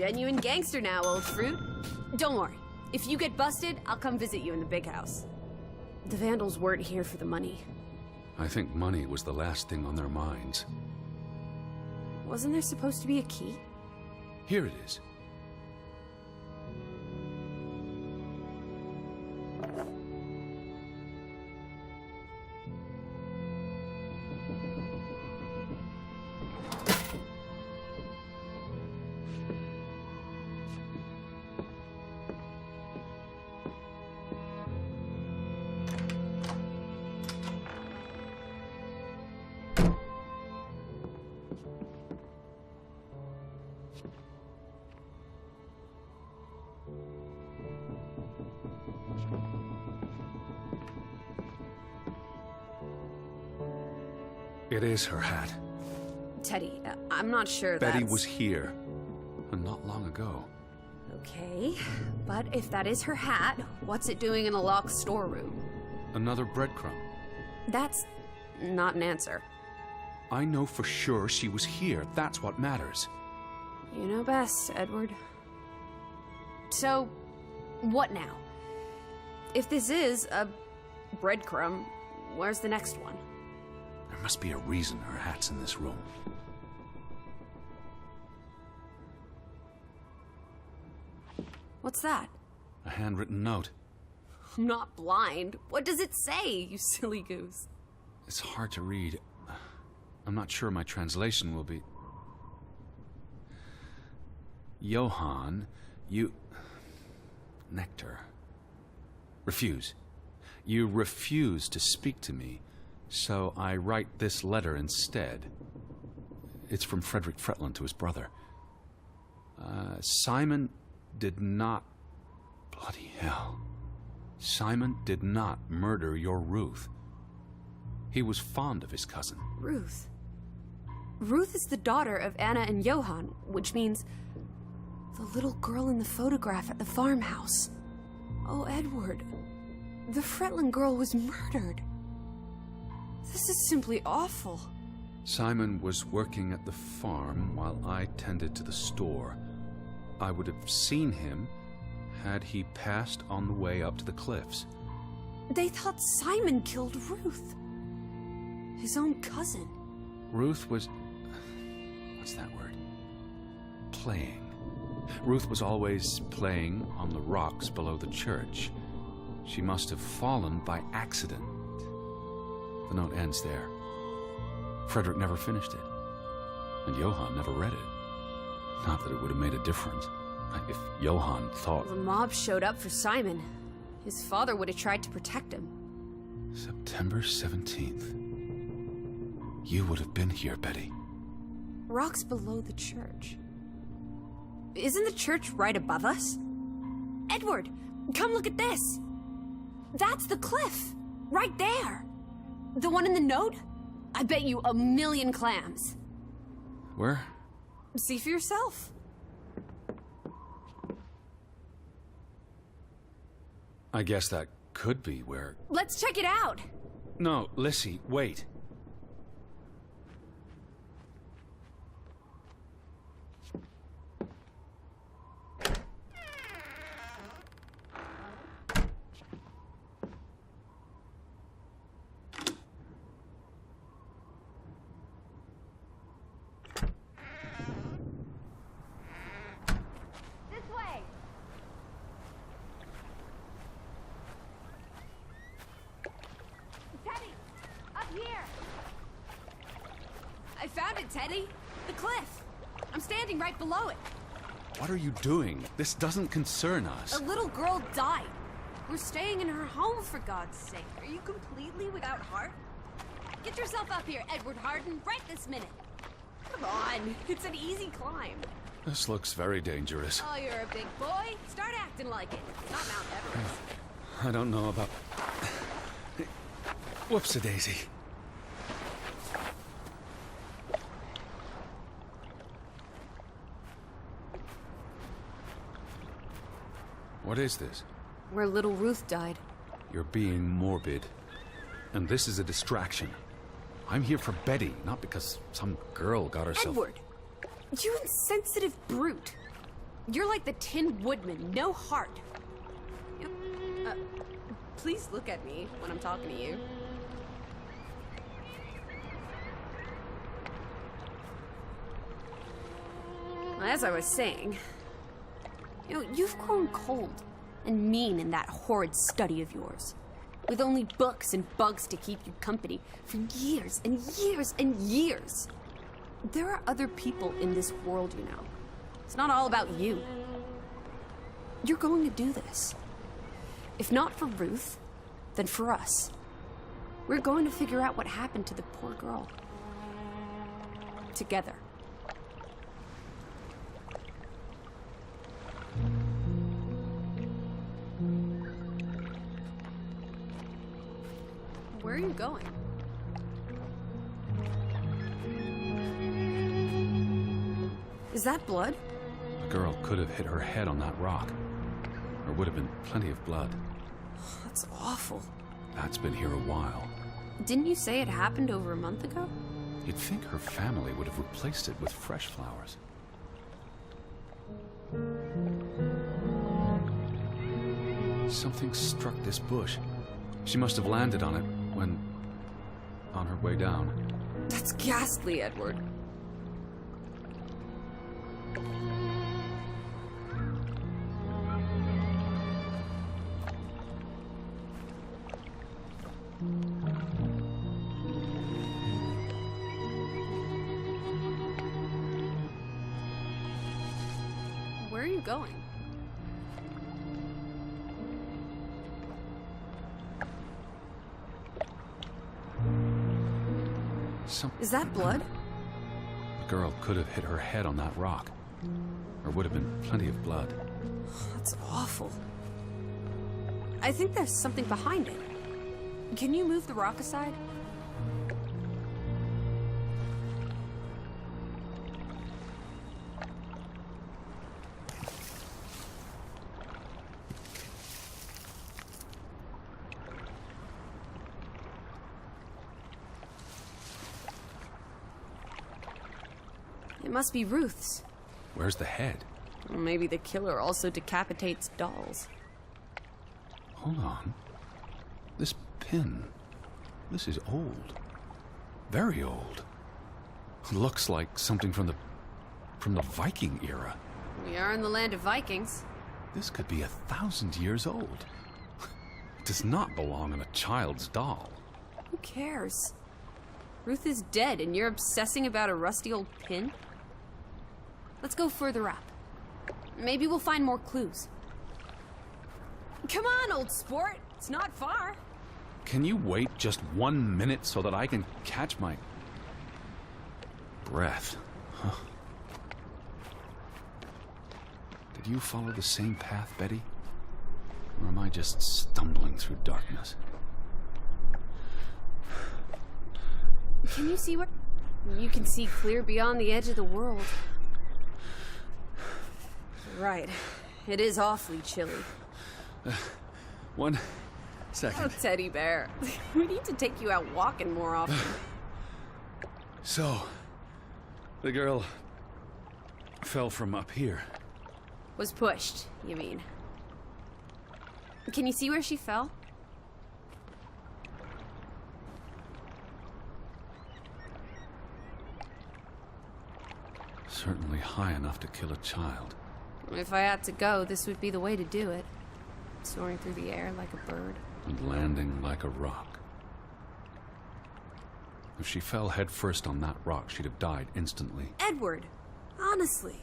genuine gangster now, old fruit. Don't worry. If you get busted, I'll come visit you in the big house. The Vandals weren't here for the money. I think money was the last thing on their minds. Wasn't there supposed to be a key? Here it is. It is her hat. Teddy, I'm not sure Betty was here, and not long ago. Okay, but if that is her hat, what's it doing in a locked storeroom? Another breadcrumb. That's not an answer. I know for sure she was here. That's what matters. You know best, Edward. So, what now? If this is a breadcrumb, where's the next one? There must be a reason her hat's in this room. What's that? A handwritten note. I'm not blind. What does it say, you silly goose? It's hard to read. I'm not sure my translation will be... Johann, you... Nectar. Refuse. You refuse to speak to me, so I write this letter instead. It's from Frederick Fretland to his brother. Simon did not... Bloody hell. Simon did not murder your Ruth. He was fond of his cousin. Ruth? Ruth is the daughter of Anna and Johann, which means the little girl in the photograph at the farmhouse. Oh, Edward. The Fretland girl was murdered. This is simply awful. Simon was working at the farm while I tended to the store. I would have seen him had he passed on the way up to the cliffs. They thought Simon killed Ruth. His own cousin. Ruth was... what's that word? Playing. Ruth was always playing on the rocks below the church. She must have fallen by accident. The note ends there. Frederick never finished it. And Johann never read it. Not that it would have made a difference. If Johann thought... The mob showed up for Simon. His father would have tried to protect him. September 17th. You would have been here, Betty. Rocks below the church. Isn't the church right above us? Edward, come look at this. That's the cliff. Right there. The one in the note? I bet you 1,000,000 clams. Where? See for yourself. I guess that could be where... Let's check it out. No, Lissy, wait. I found it, Teddy. The cliff. I'm standing right below it. What are you doing? This doesn't concern us. A little girl died. We're staying in her home, for God's sake. Are you completely without heart? Get yourself up here, Edward Harden, right this minute. Come on, it's an easy climb. This looks very dangerous. Oh, you're a big boy. Start acting like it. It's not Mount Everest. I don't know about... Whoops-a-daisy. What is this? Where little Ruth died. You're being morbid. And this is a distraction. I'm here for Betty, not because some girl got herself... Edward! You insensitive brute! You're like the Tin Woodman, no heart. Please look at me when I'm talking to you. As I was saying, you've grown cold and mean in that horrid study of yours, with only books and bugs to keep you company for years and years and years. There are other people in this world, you know. It's not all about you. You're going to do this. If not for Ruth, then for us. We're going to figure out what happened to the poor girl. Together. Where are you going? Is that blood? The girl could have hit her head on that rock. There would have been plenty of blood. That's awful. That's been here a while. Didn't you say it happened over a month ago? You'd think her family would have replaced it with fresh flowers. Something struck this bush. She must have landed on it when... on her way down. That's ghastly, Edward. Where are you going? Is that blood? The girl could have hit her head on that rock. There would have been plenty of blood. That's awful. I think there's something behind it. Can you move the rock aside? It must be Ruth's. Where's the head? Well, maybe the killer also decapitates dolls. Hold on. This pin. This is old. Very old. Looks like something from the Viking era. We are in the land of Vikings. This could be 1,000 years old. It does not belong in a child's doll. Who cares? Ruth is dead and you're obsessing about a rusty old pin? Let's go further up. Maybe we'll find more clues. Come on, old sport. It's not far. Can you wait just 1 minute so that I can catch my breath? Huh? Did you follow the same path, Betty? Or am I just stumbling through darkness? Can you see where... You can see clear beyond the edge of the world. Right. It is awfully chilly. 1 second. Oh, teddy bear. We need to take you out walking more often. So, the girl fell from up here. Was pushed, you mean? Can you see where she fell? Certainly high enough to kill a child. If I had to go, this would be the way to do it. Soaring through the air like a bird. And landing like a rock. If she fell headfirst on that rock, she'd have died instantly. Edward, honestly.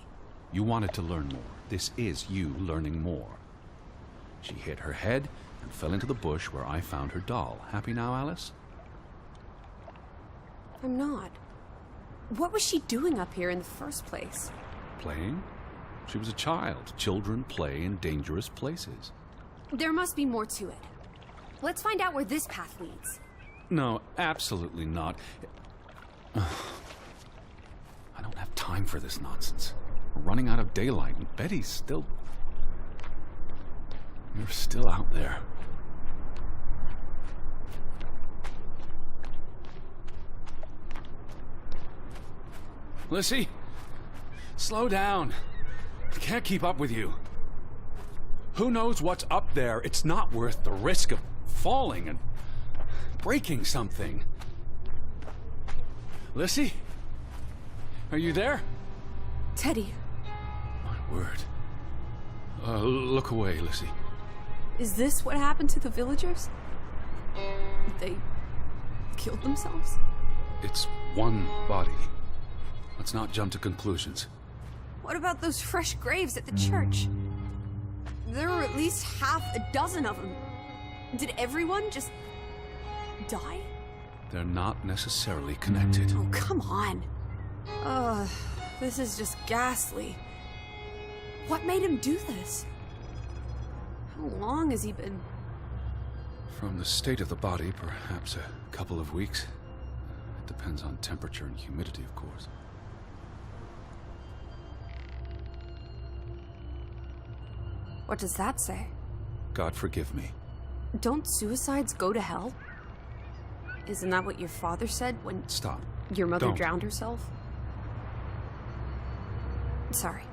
You wanted to learn more. This is you learning more. She hit her head and fell into the bush where I found her doll. Happy now, Alice? I'm not. What was she doing up here in the first place? Playing? She was a child. Children play in dangerous places. There must be more to it. Let's find out where this path leads. No, absolutely not. I don't have time for this nonsense. We're running out of daylight, and Betty's still... You're still out there. Lissy, slow down. I can't keep up with you. Who knows what's up there? It's not worth the risk of falling and breaking something. Lissy? Are you there? Teddy, My word. Look away, Lissy. is this what happened to the villagers? They killed themselves? It's one body. Let's not jump to conclusions. What about those fresh graves at the church? There were at least half a dozen of them. Did everyone just die? They're not necessarily connected. Oh, come on. Ugh, this is just ghastly. What made him do this? How long has he been... From the state of the body, perhaps a couple of weeks. It depends on temperature and humidity, of course. What does that say? God forgive me. Don't suicides go to hell? Isn't that what your father said when Stop. your mother Don't. drowned herself? Sorry.